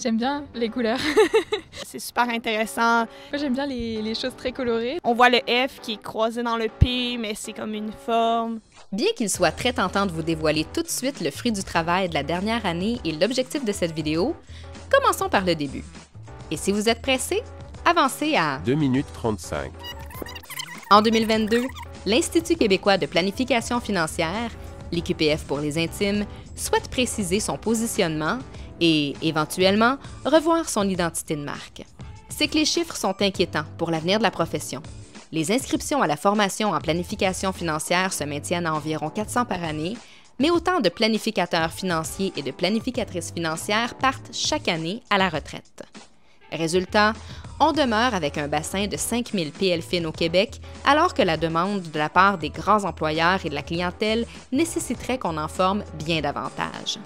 J'aime bien les couleurs. C'est super intéressant. Moi, j'aime bien les choses très colorées. On voit le F qui est croisé dans le P, mais c'est comme une forme. Bien qu'il soit très tentant de vous dévoiler tout de suite le fruit du travail de la dernière année et l'objectif de cette vidéo, commençons par le début. Et si vous êtes pressé, avancez à 2 minutes 35. En 2022, l'Institut québécois de planification financière, l'IQPF pour les intimes, souhaite préciser son positionnement et, éventuellement, revoir son identité de marque. C'est que les chiffres sont inquiétants pour l'avenir de la profession. Les inscriptions à la formation en planification financière se maintiennent à environ 400 par année, mais autant de planificateurs financiers et de planificatrices financières partent chaque année à la retraite. Résultat, on demeure avec un bassin de 5000 PL-FIN au Québec, alors que la demande de la part des grands employeurs et de la clientèle nécessiterait qu'on en forme bien davantage.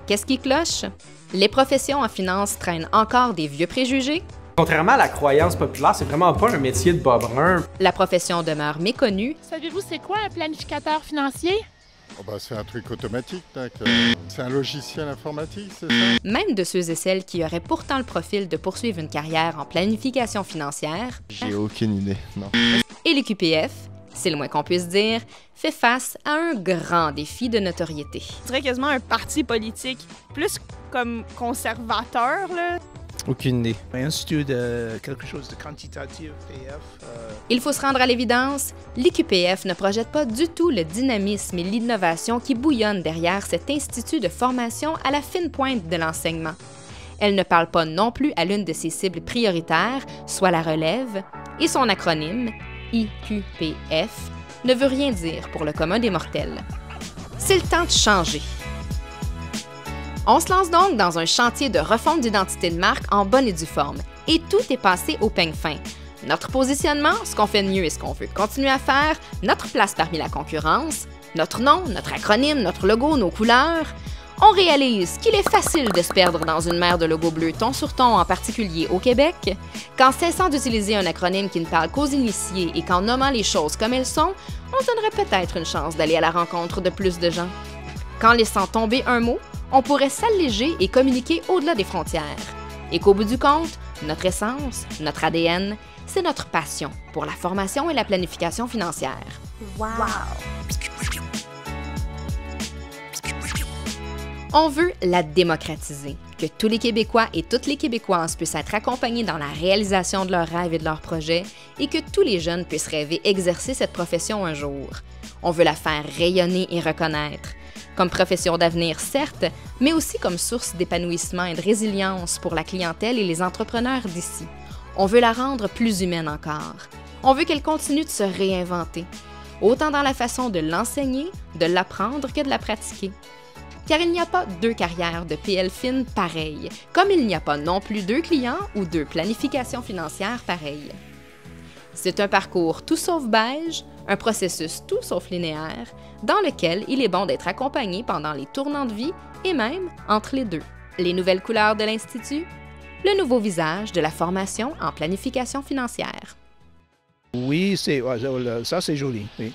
Qu'est-ce qui cloche? Les professions en finance traînent encore des vieux préjugés. Contrairement à la croyance populaire, c'est vraiment pas un métier de bas brun. La profession demeure méconnue. Savez-vous c'est quoi un planificateur financier? Oh bah, c'est un truc automatique, c'est un logiciel informatique, c'est ça? Même de ceux et celles qui auraient pourtant le profil de poursuivre une carrière en planification financière. J'ai aucune idée, non. Et l'IQPF, c'est le moins qu'on puisse dire, fait face à un grand défi de notoriété. Je dirais quasiment un parti politique, plus comme conservateur, là. Aucune idée. Un institut de quelque chose de quantitatif, PF. Il faut se rendre à l'évidence, l'IQPF ne projette pas du tout le dynamisme et l'innovation qui bouillonnent derrière cet institut de formation à la fine pointe de l'enseignement. Elle ne parle pas non plus à l'une de ses cibles prioritaires, soit la relève, et son acronyme, IQPF, ne veut rien dire pour le commun des mortels. C'est le temps de changer. On se lance donc dans un chantier de refonte d'identité de marque en bonne et due forme, et tout est passé au peigne fin. Notre positionnement, ce qu'on fait de mieux et ce qu'on veut continuer à faire, notre place parmi la concurrence, notre nom, notre acronyme, notre logo, nos couleurs. On réalise qu'il est facile de se perdre dans une mer de logos bleus ton sur ton, en particulier au Québec, qu'en cessant d'utiliser un acronyme qui ne parle qu'aux initiés et qu'en nommant les choses comme elles sont, on se donnerait peut-être une chance d'aller à la rencontre de plus de gens. Qu'en laissant tomber un mot, on pourrait s'alléger et communiquer au-delà des frontières. Et qu'au bout du compte, notre essence, notre ADN, c'est notre passion pour la formation et la planification financière. Wow! On veut la démocratiser, que tous les Québécois et toutes les Québécoises puissent être accompagnés dans la réalisation de leurs rêves et de leurs projets et que tous les jeunes puissent rêver exercer cette profession un jour. On veut la faire rayonner et reconnaître, comme profession d'avenir certes, mais aussi comme source d'épanouissement et de résilience pour la clientèle et les entrepreneurs d'ici. On veut la rendre plus humaine encore. On veut qu'elle continue de se réinventer, autant dans la façon de l'enseigner, de l'apprendre que de la pratiquer. Car il n'y a pas deux carrières de PL-FIN pareilles, comme il n'y a pas non plus deux clients ou deux planifications financières pareilles. C'est un parcours tout sauf beige, un processus tout sauf linéaire, dans lequel il est bon d'être accompagné pendant les tournants de vie et même entre les deux. Les nouvelles couleurs de l'Institut, le nouveau visage de la formation en planification financière. Oui, ça c'est joli, oui.